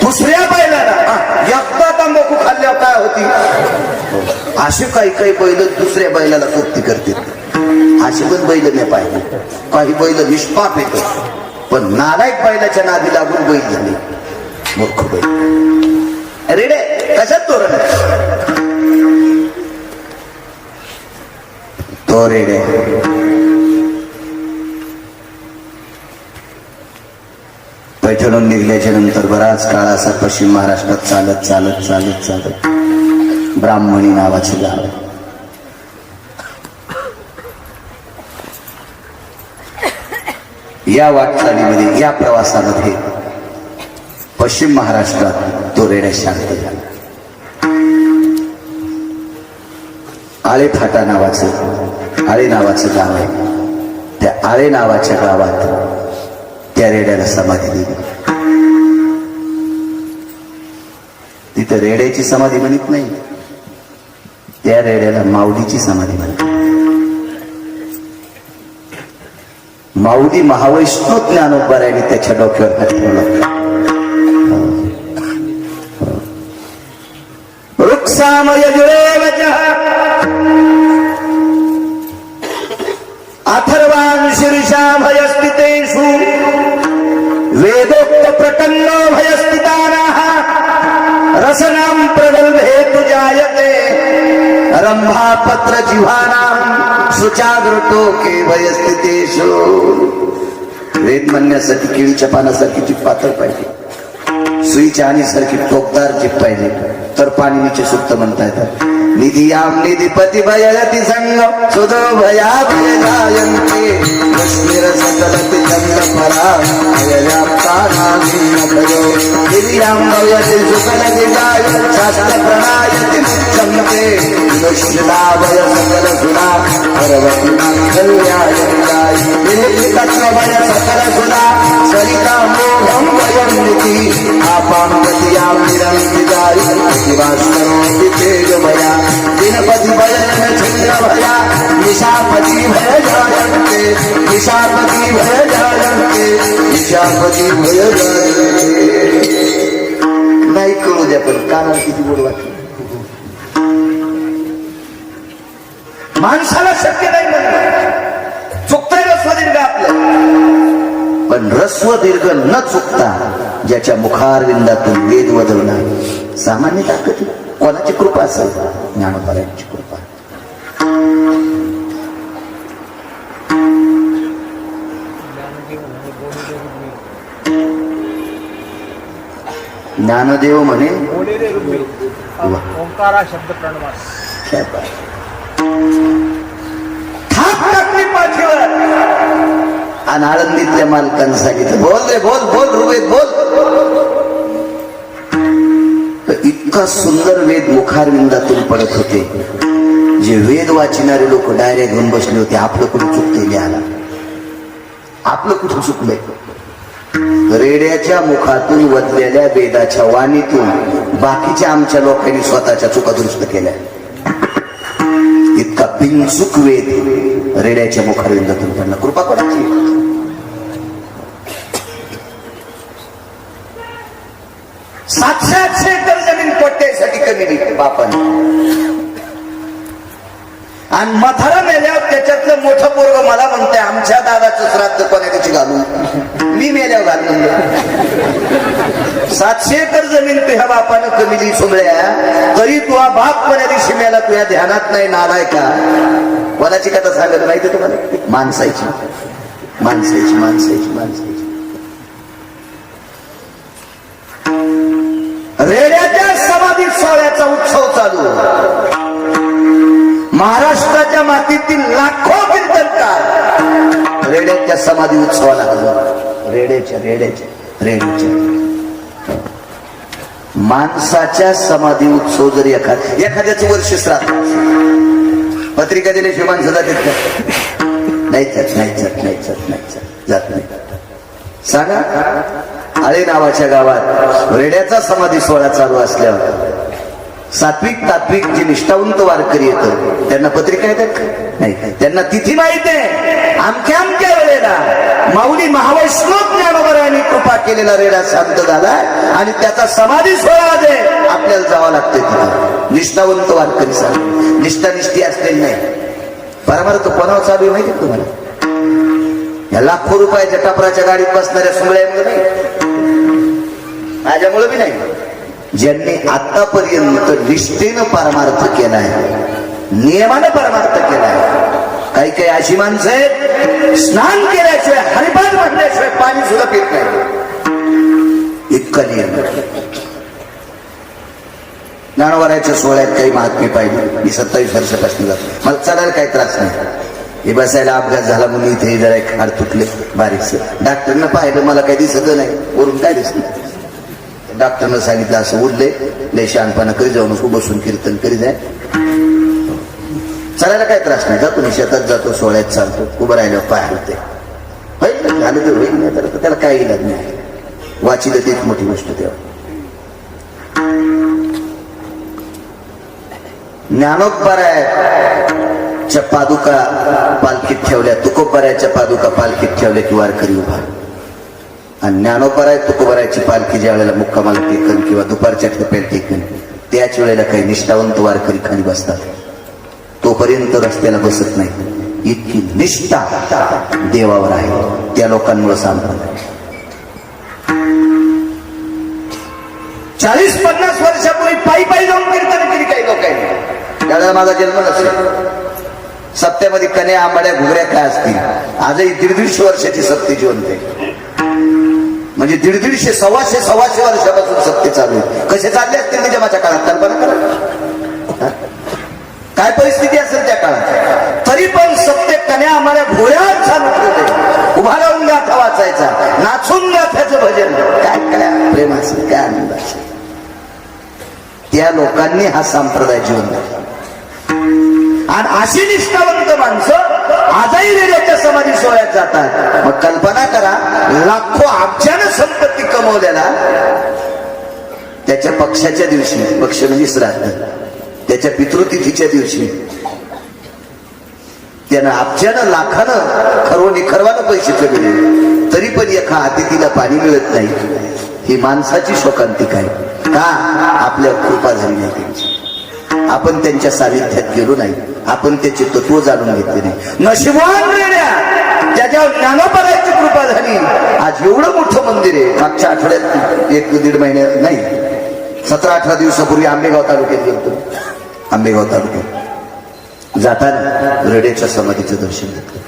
दुसऱ्या बैलाला एकदा तंबाखू खाल्ल्यावर काय होती, अशी काही काही बैल दुसऱ्या बैलाला सोबती करते. अशी पण बैल नाही पाहिजे. काही बैल निष्पाप येतो, पण नालायक बैलाच्या नादी लागून बैल झाली मूर्ख बैल. रेडे कशात तोरण तो रेडे. पैठणून निघल्याच्या नंतर बराच काळ असा पश्चिम महाराष्ट्रात चालत चालत चालत चालत ब्राह्मणी नावाचे गाव आहे. या वाटचालीमध्ये, या प्रवासामध्ये पश्चिम महाराष्ट्रात तो रेड्या शांत झाला. आळे फाटा नावाचं, आळे नावाचं गाव आहे. त्या आळे नावाच्या गावात त्या रेड्याला समाधी दिली. तिथं रेड्याची समाधी म्हणत नाही, त्या रेड्याला माऊलीची समाधी म्हणतात. माऊली महावैष्णव ज्ञानोबारायांनी त्याच्या डोक्यावर हात ठेवला. वृक्षामय अथर्वान् शीर्षाभयस्थितेषु वेदोक्त प्रकन्नो भयस्थितानाः रसनां प्रगल्भेतु जायते रंभापत्र जिव्हानां सुचाग्रतो के भयस्थितेषु. वेद म्हणण्यासाठी केळीच्या पानासारखी जीभ पातळ पाहिजे, सुईच्या आणीसारखी टोकदार जीभ पाहिजे, तर पाणिनीचे सूक्त म्हणता येतात. निधियाम निधिपती भयती संग सुधो भया भय जायन्ते कश्मीर सकलति चंद्र परा निधियाम भयति सुकलति जाय शास्त्र प्रणायति मुच्यन्ते दुष्टा भय सकल सुना पर्वती कल्याय तत्व भय सकल सुना सरिता मोहम भयं निधि आपां गतियां निरंति जाय शिवास्करोति तेज भया दिनपति भयन छिन्न भया निशापति भय जायन्ते निशापति भय जायन्ते निशापति भय जायन्ते. नाही कळू द्या, पण कानाला किती गोड वाटलं. माणसाला शक्य नाही म्हणणं, चुकतंय रस्व दीर्घ आपलं, पण रस्व दीर्घ न चुकता ज्याच्या मुखारविंदातून वेद वदवणार सामान्य ताकद. कोणाची कृपा असेल? ज्ञानोबारायांची कृपा. ज्ञानदेव म्हणे ओंकारा शब्द प्रणवास. आणि आळंदीतल्या मालकांनी सांगितलं, बोल रे बोल, बोल रुवेद बोल. इतका सुंदर वेद मुखारविंदातून पडत होते, जे वेद वाचणारे लोक डायरेक्ट घेऊन बसले होते. आपलं कुठे चुकते लिहायला, आपलं कुठे चुकलंय. रेड्याच्या मुखातून वदलेल्या वेदाच्या वाणीतून बाकीच्या आमच्या लोकांनी स्वतःच्या चुका दुरुस्त केल्या. इतका बिनचूक वेद रेड्याच्या मुखारविंदातून त्यांना कृपा कोणाची? सातशे एकर जमीन पट्ट्यासाठी कमी दिली बापाने. आणि मथारा मेल्यावर त्याच्यातलं मोठं पोरग मला म्हणते, आमच्या दादाचं श्राद्ध कोण्या त्याची घालू, मी मेल्यावर घालून. 700 एकर जमीन तुझ्या बापानं कमी दिली सोमळ्या, तरी तुझा बाप कोण्या दिवशी मेला तुझ्या ध्यानात नाही. नालाय का? कोणाची कथा सांगत माहिती तुम्हाला? माणसाची माणसाची माणसाची माणसाची. रेड्याच्या समाधी सोहळ्याचा उत्सव चालू. महाराष्ट्राच्या मातीतील लाखो कीर्तनकार रेड्याच्या समाधी उत्सवाला हजर. रेड्याच्या रेड्याच्या रेड्याच्या माणसाच्या समाधी उत्सव जरी एखाद्याचं वर्ष श्राद्ध पत्रिका दिल्याशिवाय माणसं जातात का? नाही जात नाही जात नाही जात नाही जात नाही. सांगा, आळे नावाच्या गावात रेड्याचा समाधी सोहळा चालू असल्यावर सात्विक तात्विक जे निष्ठावंत वारकरी येतं त्यांना पत्रिका येतात नाही, त्यांना तिथी माहित आहे. अमक्या अमक्या वेळेला माऊली महावैष्णव ज्ञानोबरायांनी कृपा केलेला रेडा शांत झाला आणि त्याचा समाधी सोहळा दे आपल्याला जावं लागतं तिथं. निष्ठावंत वारकरी सांग, निष्ठानिष्ठी असलेली नाही. परमार्थ कोणावर चालू आहे माहिती तुम्हाला? या लाखो रुपयाच्या टपराच्या गाडीत बसणाऱ्या सुंगळ्यामुळे नाही, माझ्यामुळे बी नाही. ज्यांनी आतापर्यंत निष्ठेनं परमार्थ केलाय, नियमानं परमार्थ केलाय. काही काही अशी माणसं आहेत स्नान केल्याशिवाय हरिपाठ म्हटल्याशिवाय पाणी सुद्धा पित नाही, इतका नियम. ज्ञानोबराच्या सोहळ्यात काही महात्मे पाहिजे. मी 27 वर्षापासून जातो, मला चालायला काही त्रास नाही. हे बसायला अपघात झाला म्हणून इथे जरा एक हाड तुटले बारीकस. डॉक्टरनं पाहिलं, मला काही दिसत नाही, वरून काय दिसत. डॉक्टरनं सांगितलं असं उरले, लय शहाणपणा करी जाऊ नको, बसून कीर्तन करी जाय, चालायला काय त्रास नाही. जातो मी शेतात जातो, सोहळ्यात चालतो, उभं राहिलं पाय हलते, होईल झालं तर होईल, नाही तर त्याला काही इलाज नाही. वाचिलं तेच मोठी गोष्ट. तेव्हा ज्ञानोबरायाच्या पादुका पालखीत ठेवल्या, तुकोबरायाच्या पादुका पालखीत ठेवल्या की वारकरी उभा. आणि ज्ञानोबराय तुकोबरायाची पालखी ज्या वेळेला मुक्कामाला टेकन किंवा दुपारच्या टप्प्यात टेकन, त्याच वेळेला काही निष्ठावंत वारकरी खाली बसतात. तोपर्यंत रस्त्याला बसत नाही. इतकी निष्ठा देवावर आहे. त्या लोकांमुळे सांगतात 40-50 वर्षापूर्वी पायी पायी जाऊन कीर्तन केली काही लोकांनी. त्यावेळेला माझा जन्म नसेल. सप्त्यामध्ये कन्या आंबाड्या घुगऱ्या काय असतील. आजही 150 वर्षाची सत्य जिवंत आहे. म्हणजे 150 सव्वाशे वर्षापासून सत्य चालू आहे. कसे चालले असतील निजामाच्या काळात कल्पना करा. काय परिस्थिती असेल त्या काळात. तरी पण सत्य कन्या आंबाड्या घोड्यात चालू ठेवले. उभा राहून गाथा वाचायचा, नाचून गाथ्याचं भजन. काय काय प्रेम असेल, काय आनंद असेल. त्या लोकांनी हा संप्रदाय जिवंत. आणि अशी निष्ठावंत माणसं आजही रेड्याच्या समाधी सोहळ्यात जातात. मग कल्पना करा, लाखो अब्जानं संपत्ती कमवल्याला त्याच्या पक्षाच्या दिवशी, पक्ष म्हणजे श्राद्ध, त्याच्या पितृतिथीच्या दिवशी त्यानं अब्जानं लाखानं खरवानं पैसे ठेवले, तरी पण एका अतिथीला पाणी मिळत नाही. ही माणसाची शोकांतिका आहे. का? आपल्यावर कृपा झाली नाही त्यांची. आपण त्यांच्या सानिध्यात गेलो नाही, आपण त्याचे तत्व जाणून घेतले नाही. नशिबान रेड्या त्याच्यावर ज्ञानोबरायाची कृपा झाली. आज एवढं मोठं मंदिर आहे. मागच्या आठवड्यात 1-1.5 महिन्यात नाही, 17-18 दिवसापूर्वी आंबेगाव तालुक्यात गेलो. आंबेगाव तालुक्यात जाताना रेड्याच्या समाधीचं दर्शन घेतलं.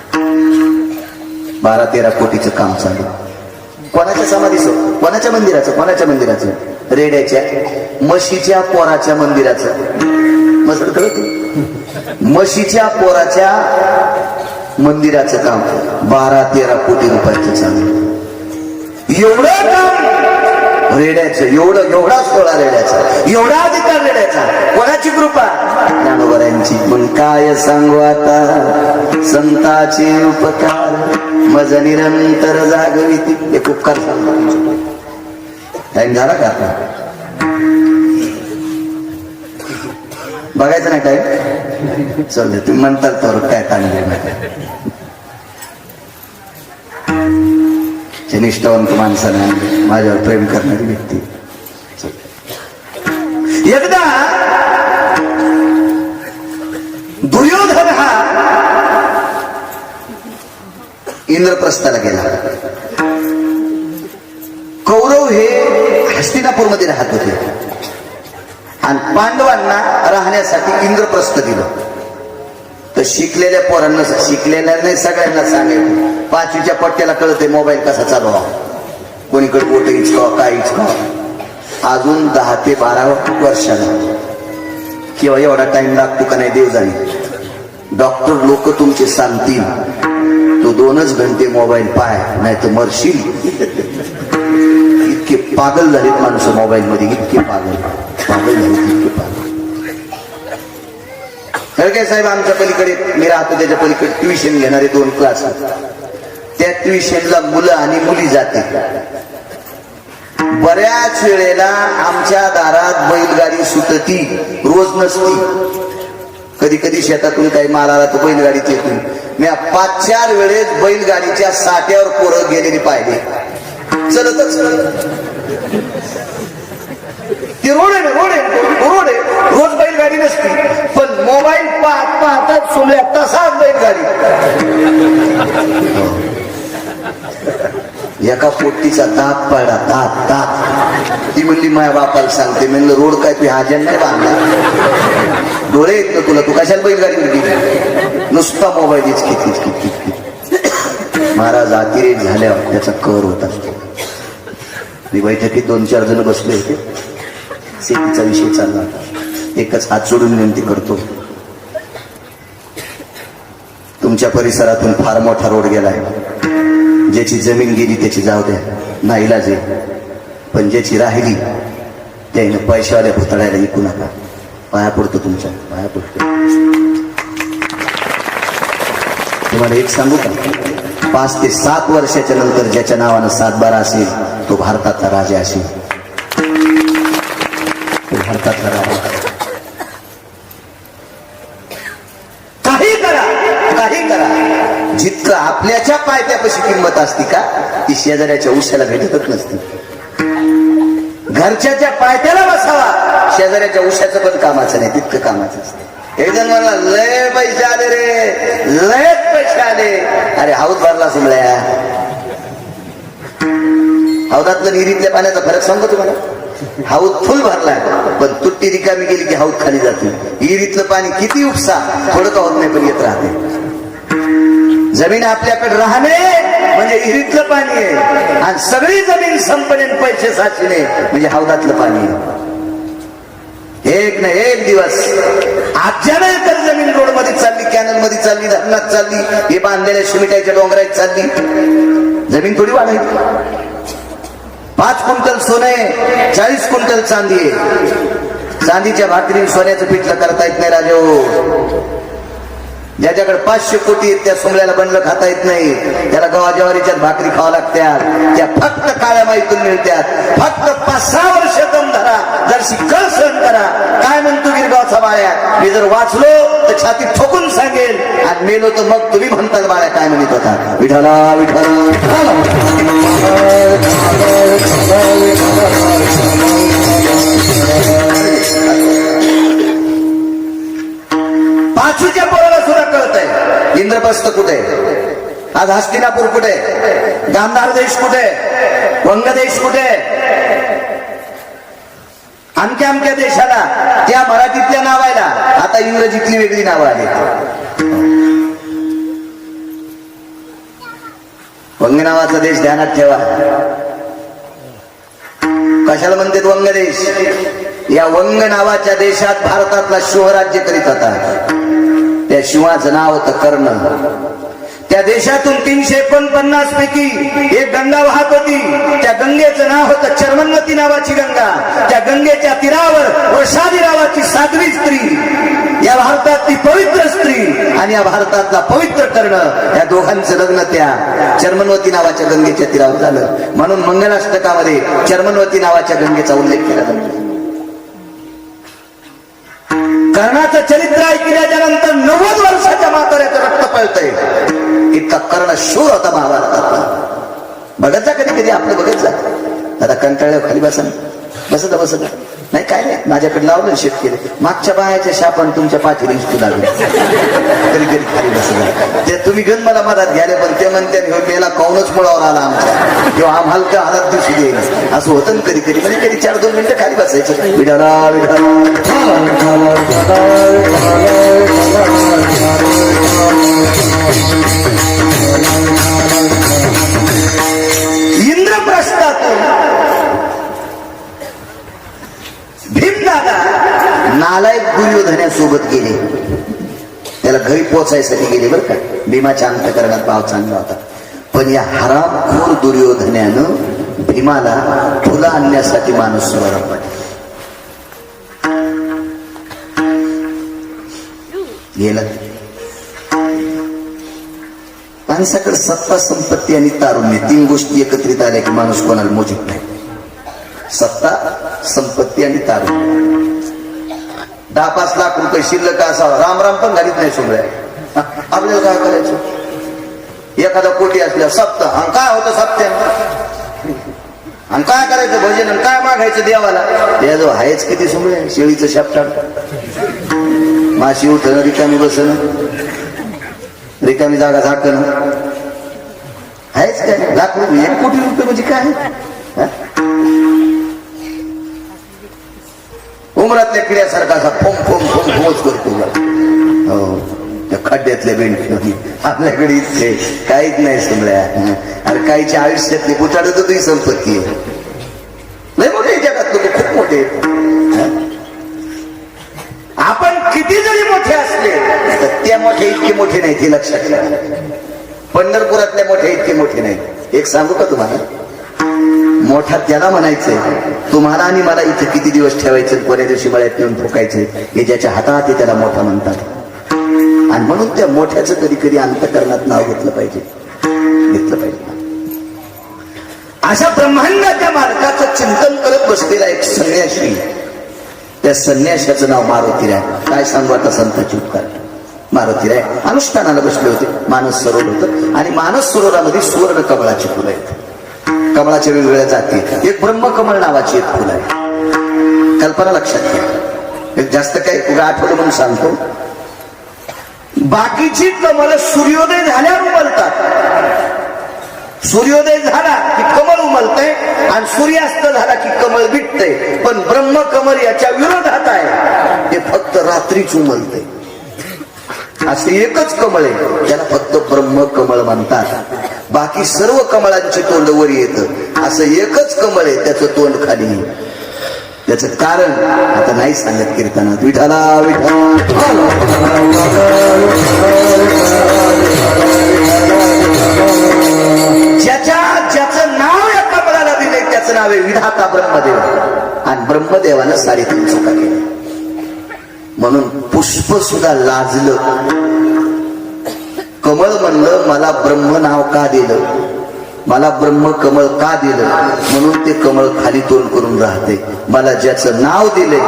12-13 कोटीचं काम चालू. कोणाच्या समाधीचं, कोणाच्या मंदिराचं, कोणाच्या मंदिराचं? रेड्याच्या म्हशीच्या पोराच्या मंदिराचं. मस्त कळत. म्हशीच्या पोराच्या मंदिराचं काम 12-13 कोटी रुपयाचं चालू. एवढं काम रेड्याचं, एवढा सोहळा रेड्याचा, एवढा अधिकार रेड्याचा. कोणाची कृपा? ज्ञानोबरायांची. मग काय सांगू आता संताचे उपकार, मज निरंतर जागविती. एक उपकार सांगतो. टाइम झाला का आता? बघायचं नाही टाइम? चल दे, तुम्ही म्हणताल तर काय ताणले नाही. निष्ठावंत माणसाने माझ्यावर प्रेम करणारी व्यक्ती. एकदा दुर्योधन हा इंद्रप्रस्थाला गेला. कौरव हे हस्तिनापूरमध्ये राहत होते आणि पांडवांना राहण्यासाठी इंद्रप्रस्थ दिलं. तर शिकलेल्या पोरांना, शिकलेल्या नाही सगळ्यांना सांगायचं. 5वीच्या पट्ट्याला कळते मोबाईल कसा चालवा, कोणीकडे बोट इचकावा, काय इचकावा. अजून 10 ते 12 वर्षाला किंवा एवढा टाइम लागतो का नाही देव जाणे. डॉक्टर लोक तुमचे सांगतील तो 2च घंटे मोबाईल पाय, नाही तर मरशील. इतके पागल झालेत माणसं मोबाईल मध्ये, इतके पागल झालेत, इतके पागल. खडके साहेब आमच्या पलीकडे, मी राहतो त्याच्या पलीकडे ट्युशन घेणारे 2 क्लास. त्या ट्युशनला मुलं आणि मुली जाते. बऱ्याच वेळेला आमच्या दारात बैलगाडी सुटती, रोज नसती. कधी कधी शेतातून काही माल आला तर बैलगाडीत येतो. मी 5-4 वेळेस बैलगाडीच्या साठ्यावर पोरं गेलेली पाहिजे. चलतच ती रोड आहे, रोज बैलगाडी नसती, पण मोबाईल पाहतात सोमल्या तसाच बैलगाडी. एका पोट्टीचा दात पडला, दात. ती म्हणली माझ्या बापाला सांगते. म्हणलं रोड काय तू हाजन नाही बांधला, डोळे येत ना तुला, तू कशाला बैलगाडीवर गेली? नुसता मोबाईल किती. महाराज अतिरेक झाल्यावर त्याचा कर होता. मी बैठकीत 2-4 जण बसले होते. शेतीचा विषय चालला होता. एकच हात जोडून विनंती करतो, तुमच्या परिसरातून फार मोठा रोड गेलाय. ज्याची जमीन गेली त्याची जाऊ द्या, नाईलाज आहे. पण ज्याची राहिली त्याने पैशावाल्या भुतळायला विकू नका. पाया पडतो तुमच्या, पाया पडतो. तुम्हाला एक सांगू का, 5 ते 7 वर्षाच्या नंतर ज्याच्या नावानं 7-12 असेल तो भारताचा राजा असेल. तो भारताचा राजा. काही करा, काही करा, जितकं आपल्याच्या पायथ्यापाशी किंमत असती का ती शेजाऱ्याच्या उशाला भेटतच नसती. घरच्याच्या पायथ्याला बसावा, शेजाऱ्याच्या उशाचं पण कामाचं नाही, तितकं कामाचं असतं. एक जण मला लय पैसे आले रे, लयच पैसे आले. अरे हाऊस भरला सुमळ्या. हौदातलं विहिरीतल्या पाण्याचा फरक सांगतो तुम्हाला. हाऊद फुल भरलाय पण तुट्टी रिकामी गेली की हाऊद खाली जाते. विहिरीतलं पाणी किती उपसा थोडं का होत नाही पण येत राहते. जमीन आपल्याकडे राहणे म्हणजे विहिरीतलं पाणी आहे, आणि सगळी जमीन संपणे पैसे साचणे म्हणजे हौदातलं पाणी आहे. एक ना एक दिवस अचानक तर जमीन रोड मध्ये चालली, कॅनल मध्ये चालली, धरणात चालली, हे बांधलेल्या शिमिटाच्या डोंगरात चालली. जमीन थोडी वाढायची. 5 क्विंटल सोने, 40 क्विंटल चांदी आहे. चांदीच्या भाकरी सोन्याचं पिठलं करता येत नाही राजे. ज्याच्याकडे 500 कोटी आहेत त्या सोमल्याला बनलं खाता येत नाही. त्याला गव्हा ज्वारीच्या भाकरी खावा लागतात. त्या फक्त काळ्या माईतून मिळतात. फक्त 5-6 वर्ष दम धरा, जर शिकल सहन करा. काय म्हणतो गिरगावचा बाळ्या, मी जर वाचलो तर छाती ठोकून सांगेल, आणि मेलो तर मग तुम्ही म्हणताल बाळ्या काय म्हणत होता. विठाला विठाला. पाचूच्या पोराला सुद्धा कळत आहे इंद्रप्रस्थ कुठे, आज हस्तिनापूर कुठे, गांधार देश कुठे, वंग देश कुठे, अमक्या अमक्या देशाला त्या मराठीतल्या नावायला आता इंग्रजीतली वेगळी नावं आली. वंग नावाचा देश ध्यानात ठेवा. कशाला म्हणतात वंग देश? या वंग नावाच्या देशात भारतातला शिव राज्य करीत होता. त्या शिवाचं नाव होतं कर्ण. त्या देशातून 349 पैकी एक गंगा वाहत होती. त्या गंगेचं नाव होतं चर्मन्वती नावाची गंगा. त्या गंगेच्या तीरावर वृषादी नावाची साध्वी स्त्री, या भारतातली पवित्र स्त्री आणि या भारतातला पवित्र कर्ण, या दोघांचं लग्न त्या चर्मन्वती नावाच्या गंगेच्या तीरावर झालं. म्हणून मंगलाष्टकामध्ये चर्मन्वती नावाच्या गंगेचा उल्लेख केला जातो. कर्णाचं चरित्र ऐकल्याच्या नंतर 90 वर्षाच्या म्हाताऱ्याचं रक्त पळतंय. इतका कर्ण शूर होता महाभारतातला. बघत जा कधी कधी आपलं, बघत जा. आता कंटाळ्या खाली बसा, बसत बसत नाही काय नाही. माझ्याकडे लावलं शेत केले, मागच्या बायाच्या शापण तुमच्या पाठीला इष्टू लागले. कधी कधी खाली बसत ते तुम्ही गण मला मदत घ्याले, पण ते म्हणते मेला कौनच मुळावर आला आमच्या, किंवा आम्हाला त्या हातात दिसू देईल. असं होतं ना कधी कधी. म्हणजे कधी 4-2 मिनिटं खाली बसायचं. विठाला इंद्रप्रस्थातून भीमदादा नालायक दुर्योधनासोबत गेले. त्याला घरी पोचायसाठी गेले बरं का. भीमाच्या अंतकरणात भाव चांगला होता, पण या हरामखोर दुर्योधनानं भीमाला फुलं आणण्यासाठी माणूस स्वरात गेला. माणसाकडे सत्ता, संपत्ती आणि तारुण्य 3 गोष्टी एकत्रित आल्या की माणूस कोणाला मोजित नाही. सत्ता, संपत्ती आणि तारुण्य. 10-5 लाख रुपये शिल्लक असावा, राम पण घालीत नाही सोबळ्या. आपल्याला काय करायचं? एखादा कोटी असल्या सप्त, आणि काय होतं सप्त्यानं? आणि काय करायचं भजन, आणि काय मागायचं देवाला? त्याजवळ आहेच किती सोबळ्या, शेळीचं शापटाड, माशी उठणं, रिकामी बसणं, रिकामी जागा झाकणं, आहेच काय? लाख रुपये, 1 कोटी रुपये म्हणजे काय? उमरातल्या किड्यासारखा असा फोम फोम फोम फोमच करतो. हो, त्या खड्ड्यातल्या बेंडी आपल्याकडे इथे काहीच नाही समजा. अरे काहीच्या आयुष्यातली बुटाड तर तुझी संपत्ती आहे. नाही मोठे जगात लोक खूप मोठे. आपण किती जरी मोठे असले तर त्या मोठे इतके मोठे नाही, ते लक्षात घ्या. पंढरपुरातल्या मोठे इतके मोठे नाही. एक सांगू का तुम्हाला? मोठा त्याला म्हणायचंय, तुम्हाला आणि मला इथे किती दिवस ठेवायचं, कोण्या दिवशी मळ्यात येऊन फुकायचंय, हे ज्याच्या हातात आहे त्याला मोठा म्हणतात. आणि म्हणून त्या मोठ्याचं कधी कधी अंतःकरणात नाव घेतलं पाहिजे. अशा ब्रह्मांडाच्या मालकाचं चिंतन करत बसलेला एक संन्यासी, त्या संन्याशाचं नाव मारुतीराय. काय सांगू आता संतांचे उपकार. मारुतीराय अनुष्ठानाला बसले होते. मानस सरोवर होतं आणि मानस सरोवरामध्ये सुवर्ण कमळाची फुलं आहेत. कमळाच्या वेगवेगळ्या जाती. एक ब्रह्मकमळ नावाची एक फुल आहे. कल्पना लक्षात घ्या. जास्त काही उगा आठवलं म्हणून सांगतो. बाकीची कमळ सूर्योदय झाल्यावर उमलतात. सूर्योदय झाला की कमळ उमलतय आणि सूर्यास्त झाला की कमळ विटतय. पण ब्रह्मकमळ याच्या विरोधात आहे. ते फक्त रात्रीच उमलतय. असे एकच कमळ आहे, त्याला फक्त ब्रह्मकमळ म्हणतात. बाकी सर्व कमळांची तोंड वर येतं. असं एकच कमळ आहे, त्याचं तोंड खाली. त्याचं कारण आता नाही सांगत कीर्तनात. विठाला विठा ज्याचं नाव या कमळाला दिले त्याचं नाव आहे विधाता ब्रह्मदेव. आणि ब्रह्मदेवानं 3.5 चुका केल्या. म्हणून पुष्प सुद्धा लाजलं. कमळ म्हणलं मला ब्रह्म नाव का दिलं, मला ब्रह्म कमळ का दिलं, म्हणून ते कमळ खाली तोंड करून राहते. मला ज्याचं नाव दिले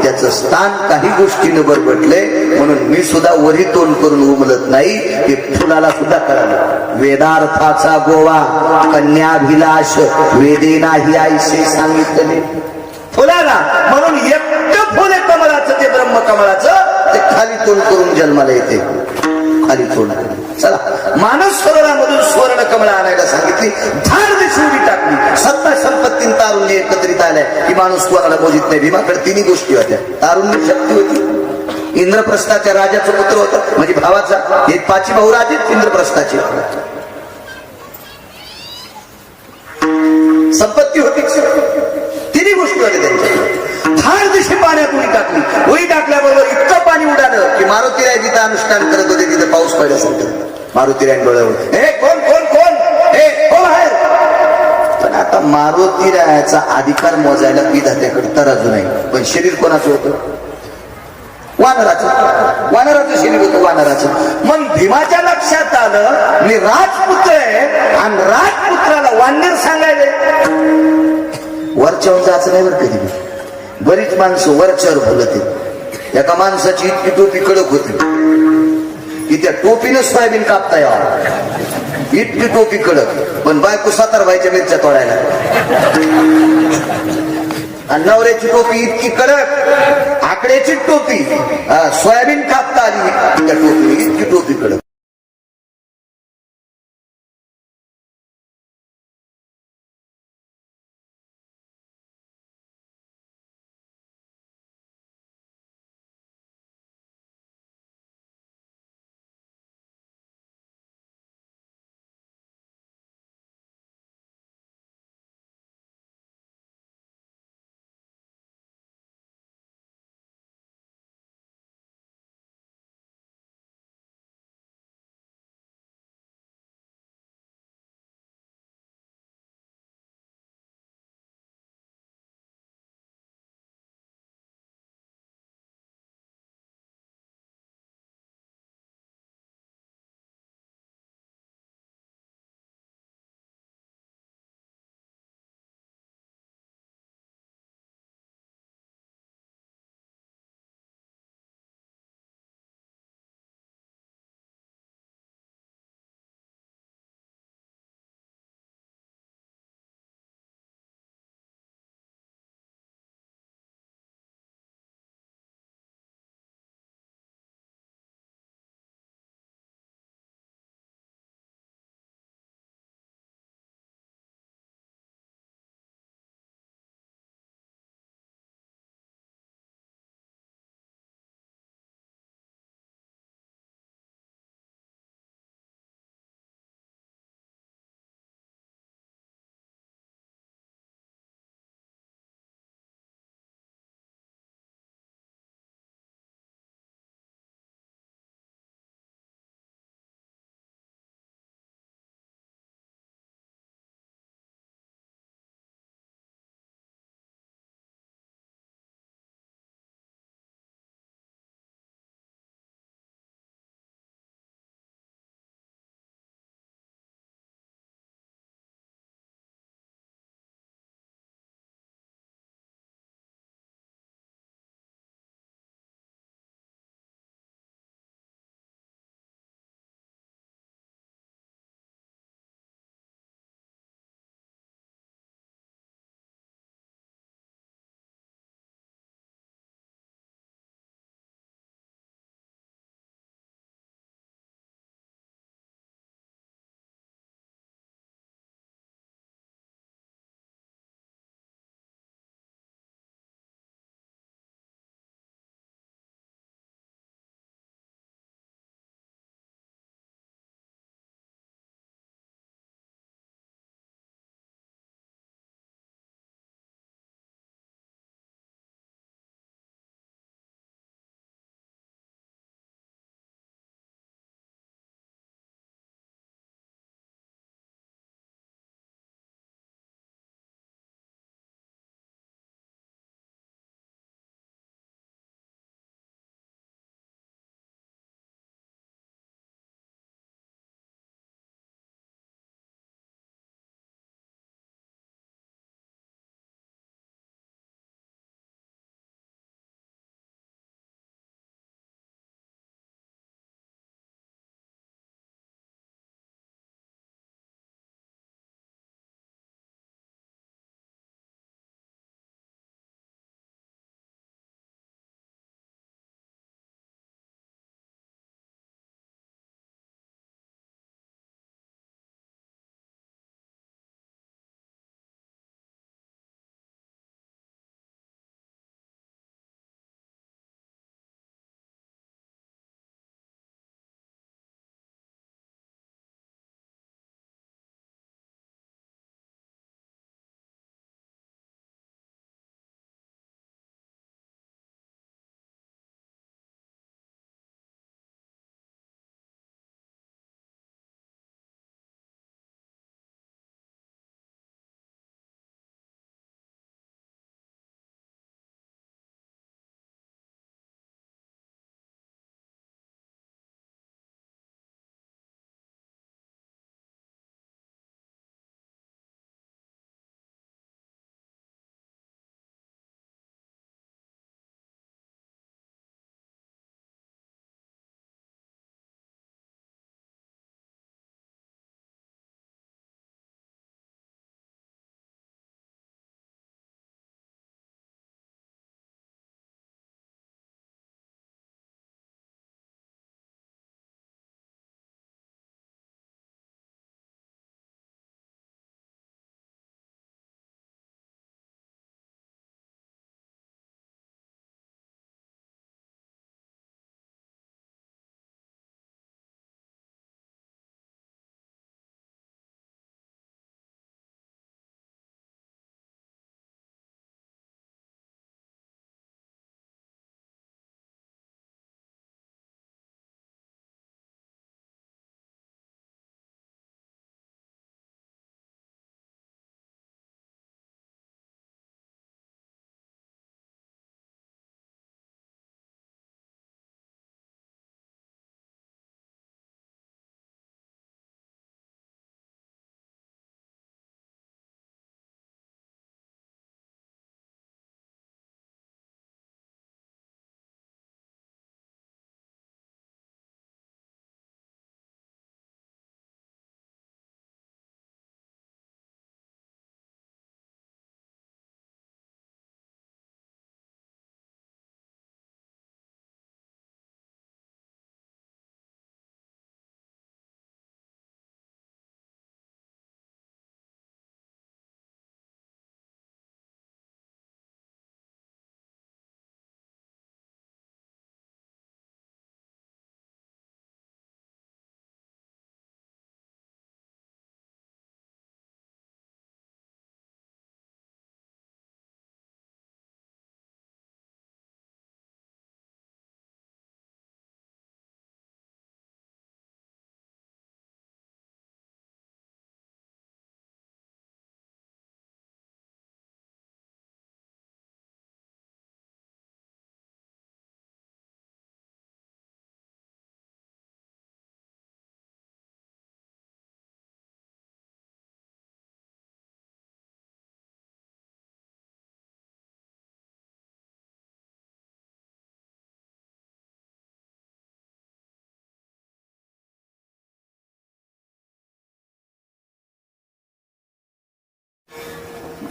त्याचं स्थान काही गोष्टीनं बरबटले, म्हणून मी सुद्धा वरी तोंड करून उमलत नाही. हे फुलाला सुद्धा कळालं. वेदार्थाचा गोवा कन्याभिलाष वेदेनाही आईसे सांगितले. फुलाला म्हणून एकटं फुल आहे कमळाचं, ते ब्रह्म कमळाचं, ते खाली तोंड करून जन्माला येते. खाली तोंड. चला, मानस सरोवरामधून सुवर्ण कमळ आणायला सांगितली. धार दिसून टाकली. सत्ता, संपत्ती, तारुण्य एकत्रित आलंय की माणूस कोणाला मोजित नाही. भीमाकडे 3 गोष्टी होत्या. तारुण्य, शक्ती होती. इंद्रप्रस्थाच्या राजाचा पुत्र होता, म्हणजे भावाचा. हे 5 भाऊ राजे इंद्रप्रस्थाचे. संपत्ती होती. 3 गोष्टी होत्या त्यांच्या. धार दिशी पाण्यात उडी टाकली. उडी टाकल्याबरोबर इतकं पाणी उडालं की मारुतीराय जिथं अनुष्ठान करत होते तिथं पाऊस पडल्यासारखं. मारुतीराय डोळ्यावर, हे कोण कोण कोण, हे कोण आहे? पण आता मारुतीरायाचा अधिकार मोजायला विधात्याकडे तराजू नाही. पण शरीर कोणाचं होतं? वानराचं शरीर होतं. वानराचं. मग भीमाच्या लक्षात आलं मी राजपुत्र आहे आणि राजपुत्राला वानर सांगायले. वरच्यावर जायचं नाही बरं कधी. बरीच माणसं वरच्यावर बोलत. एका माणसाची इतकी टोपी कडक होती की त्या टोपीनं सोयाबीन कापता यावं, इतकी टोपी कडक. पण बायको 7 बायच्या मिरच्या तोडायला. आणि नवऱ्याची टोपी इतकी कडक, आकड्याची टोपी, सोयाबीन कापता आली त्या टोपी, इतकी टोपी कडक.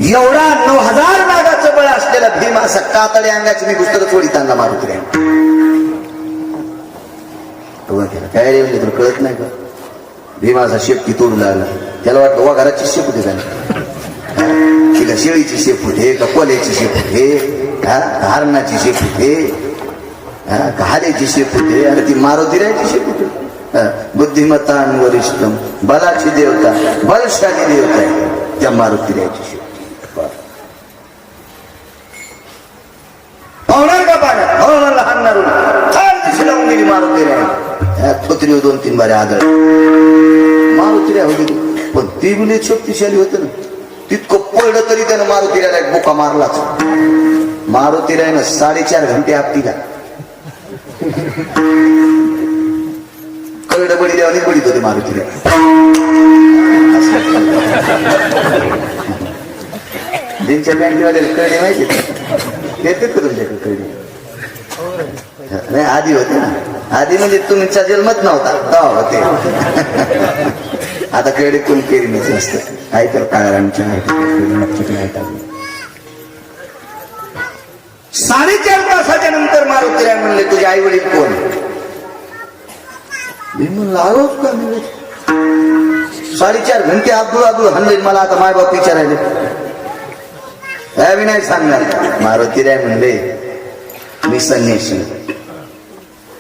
एवढा 9000 नागाचं बळ असलेला भीम असा कातडे अंगाची मी पुस्तक चोळीत आणला मारुती काय रे म्हणजे तुला कळत नाही का? भीमाचा शेपटी तोडू लागला. त्याला वाटतं वा घराची शेपूट झाली, तिला शेळीची शेपूट हे का कोल्याची शेपूट हे हरणाची शेपूट हे घाल्याची शेपूट हे आणि ती मारुतीरायची शेपूट. बुद्धिमत्तान वरिष्ठम बलाची देवता बलशाली देवता आहे त्या मारुतीरायची शेपूट. पाहुणार का पाण्यात पाहुणाला हाणणार दिशी लावून गेली मारुतीराय. थोत्री 2-3 बारे आदळ मारुतीराय होती, पण ती मुली शक्तिशाली होत ना. तितकं पडलं तरी त्यानं मारुतीरायला एक बुका मारलाच. मारुतीरायनं 4.5 घंटे आपटीला कळड बडी देवानी बडीत होते मारुतीराय. ज्यांच्या बँकेवाल्याला कळले माहिती देतात का तुमच्याकडे कळले? नाही आधी होते ना, आधी म्हणजे तुमचा जन्मच नव्हता तेव्हा होते. आता कळले कोण केली नसतं काय तर काळांच्या 4.5 तासाच्या नंतर मारुतीराय म्हणले तुझे आई वडील कोण? मी म्हणलं आरोप का मिळेल? 4.5 घंटे अब्दुल हनले मला आता मायबाप विचारायले काय नाही सांगणार. मारुतीराय म्हणले मी संन्यासी,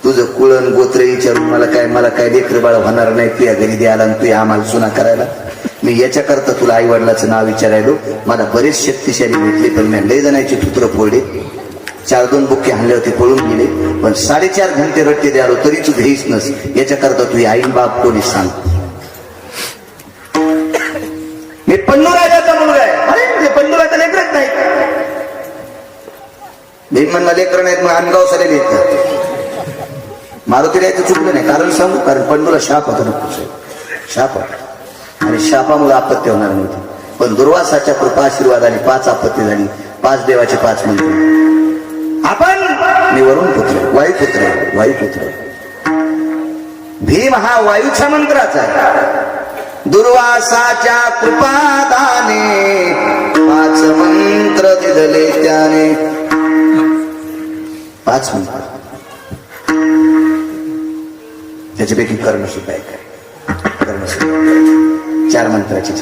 तुझं कुळण गोत्र विचारून मला काय लेकर बाळ होणार नाही. तुझ्या घरी द्यायला आणि तू आम्हाला सुना करायला. मी याच्याकरता तुला आई वडिलाचं नाव विचारायलो. मला बरेच शक्तिशाली भेटले, पण मी लय जणांची पुत्र फोडले. 4-2 बुक्के हाणले होते, पळून गेले. पण 4.5 घंटे रट्टे द्यालो तरी तू घेईस नस. याच्याकरता तुझी आई बाप कोणी सांग. मी पन्नू राजाचा मुलगा आहे. अरे पन्नूराचा लेकरच नाही. मी म्हणला लेकर नाहीत मग आम्ही गावसाले येत. मारुतीरायचं चुकलं नाही, कारण सांगू, कारण पंडूला शाप होता ना, शाप होता आणि शापामुळे आपत्ती होणार नव्हती. पण दुर्वासाच्या कृपा आशीर्वादाने 5 आपत्ती झाली. 5 देवाचे 5 मंत्र. आपण मी वरुण पुत्र वायुपुत्र आहे, वायुपुत्र. भीम हा वायूच्या मंत्राचा आहे. दुर्वासाच्या कृपादाने 5 मंत्र दिले त्याने. 5 मंत्र त्याच्यापैकी कर्मसुद्धा एक आहे. कर्मसुद्धा 4 मंत्राची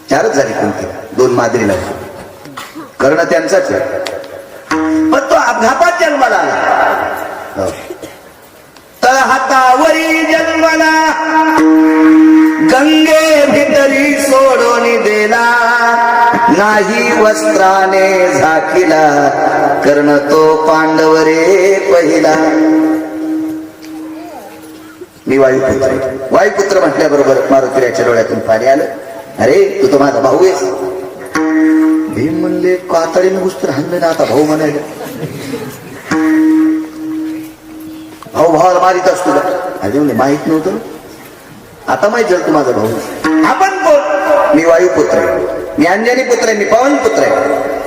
4च झाली. कोणती 2 माद्रीला कर्ण त्यांचाच आहे, पण तो अपघातात जन्माला आला. तळहातावरी जन्माला गंगे भितरी सोडून दिला. नाही वस्त्राने झाकीला कर्ण तो पांडवरे पहिला. मी वायुपुत्र आहे. वायुपुत्र म्हटल्याबरोबर मारुतीरायच्या डोळ्यातून पाणी आलं. अरे तू तर माझा भाऊ आहेस. भीम म्हणले कातडीने पुस्तक हाणलं ना, आता भाऊ म्हणायला. भाऊ भावाला मारित असतो का? अरे म्हणजे माहित नव्हतं, आता माहित झालं तू माझा भाऊ. आपण कोण? मी वायुपुत्र आहे, मी अंजनी पुत्र आहे, मी पवन पुत्र आहे.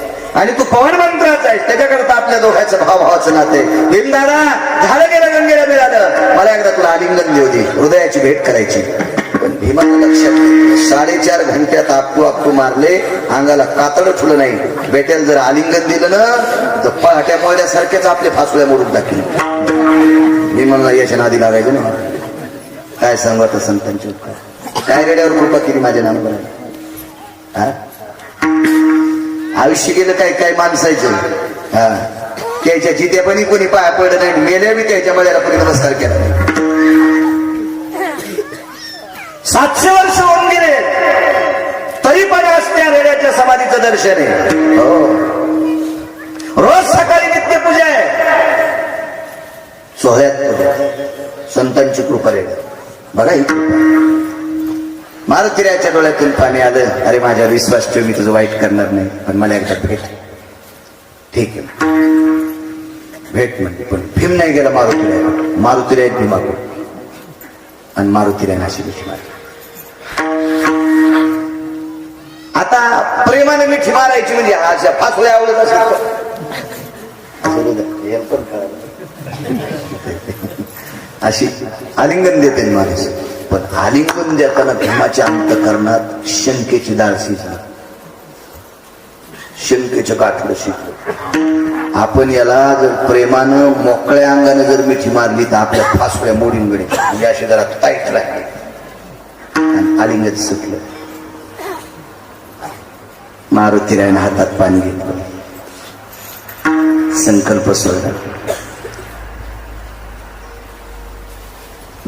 आणि तू पवन मंत्राचा आहेस. त्याच्याकरता आपल्या दोघांचं भावाचं नातं आहे. भीमदादा झालं गेलं गंगेला मिळालं, मला एकदा तुला आलिंगन देऊ दे, हृदयाची भेट करायची. पण भीमाला लक्षात 4.5 घंट्यात आपटू मारले, अंगाला कातड फुलं नाही. बेट्याला जर आलिंगन दिलं ना तर पहाट्या मोळ्यासारख्याच आपले फासुल्या मोडून टाकले. भीमाला याच्या नादी लागायचं ना. काय सांगू आता संतांची उपकार, काय रेड्यावर कृपा केली माझ्या नामाला. आयुष्य गेलं काय काय माणसायचं. त्याच्या जिद्यापणी कोणी पाया पडलं नाही, मेल्या बी त्याच्या मळ्याला कोणी नमस्कार केला नाही. 700 वर्ष होऊन गेले तरी पण असत्या रेड्याच्या समाधीचं दर्शन आहे. हो, रोज सकाळी नित्यपूजा आहे. सोहळ्यात संतांची कृपा रे बघा. ही मारुतीरायच्या डोळ्यातून पाणी आलं. अरे माझ्या विश्वास ठेव, मी तुझं वाईट करणार नाही, पण मला एकदा भेट. ठीक आहे भेट म्हणते. पण भीम नाही गेला मारुतीराय. मारुतीराय भीमाकडे आणि मारुतीराय अशी मिठी मारली. आता प्रेमाने मिठी मारायची म्हणजे अशा फासुल्या आवडत असेल अशी आलिंगन देते माणूस. पण आलिंगन देताना भीमाच्या अंतःकरणात शंकेची डाळ शिजली. शंकेचं गाठलं शिकलं. आपण याला जर प्रेमानं मोकळ्या अंगाने जर मिठी मारली तर आपल्या फासुऱ्या मोडीन गडे म्हणजे असे जरा टाईट राहिले आणि आलिंगत सुटलं. मारुतीरायनं हातात पाणी घेतलं, संकल्प सोडला.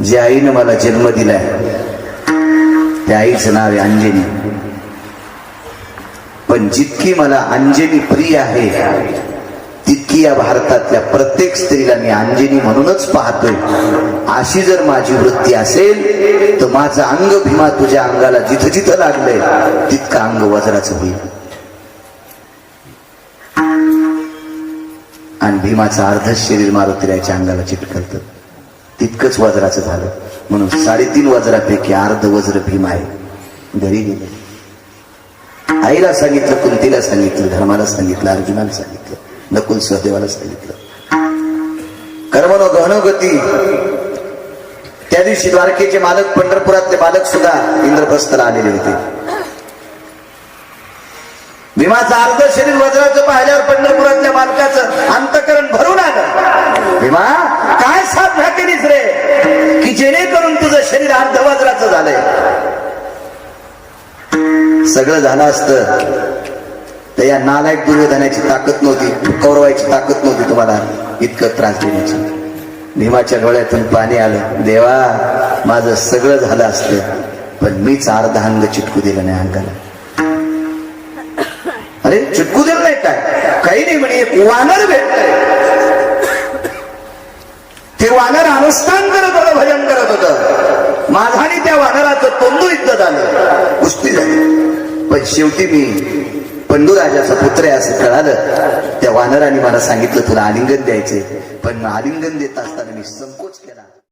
जे आईनं मला जन्म दिलाय त्या आईचं नाव आहे अंजनी. पण जितकी मला अंजनी प्रिय आहे तितकी या भारतातल्या प्रत्येक स्त्रीला मी अंजनी म्हणूनच पाहतोय. अशी जर माझी वृत्ती असेल तर माझं अंग भीमा तुझ्या अंगाला जिथं जिथं लागलंय तितकं अंग वज्राचं होईल. आणि भीमाचं अर्ध शरीर मारुतीरायच्या अंगाला चिटकलतं, तितकंच वज्राचं झालं. म्हणून 3.5 वज्रापैकी अर्ध वज्र भीम आहे. घरी गेले, आईला सांगितलं, कुंतीला सांगितलं, धर्माला सांगितलं, अर्जुनाला सांगितलं, नकुल सहदेवाला सांगितलं. कर्मनो गहनोगती. त्या दिवशी द्वारकेचे मालक, पंढरपुरातले मालक सुद्धा इंद्रप्रस्थला आलेले होते. भीमाचं अर्ध शरीर वज्राचं पाहिल्यावर पंढरपुरातल्या मालकाचं अंतकरण भरून आलं. भीमा, काय साधना केलीस रे की जेणेकरून तुझं शरीर अर्ध वज्राचं झालंय? सगळं झालं असतं तर या नालायक दुर्योधनाची ताकद नव्हती, कौरवायची ताकद नव्हती तुम्हाला इतकं त्रास देण्याची. भीमाच्या डोळ्यातून पाणी आलं. देवा, माझं सगळं झालं असतं पण मीच अर्ध अंग चिटकू दिलं नाही अंगाला. अरे चिटकू दिलं नाही काय? काही नाही म्हणे, एक वानर भेटलंय. ते वानर अनुष्ठान करत होतं, भजन करत होतं. माझा आणि त्या वानराचं तोंडू युद्ध झालं, कुस्ती झाली. पण शेवटी मी पंडूराजाचा पुत्र आहे असं कळालं. त्या वानराने मला सांगितलं तुला आलिंगन द्यायचंय. पण आलिंगन देत असताना मी संकोच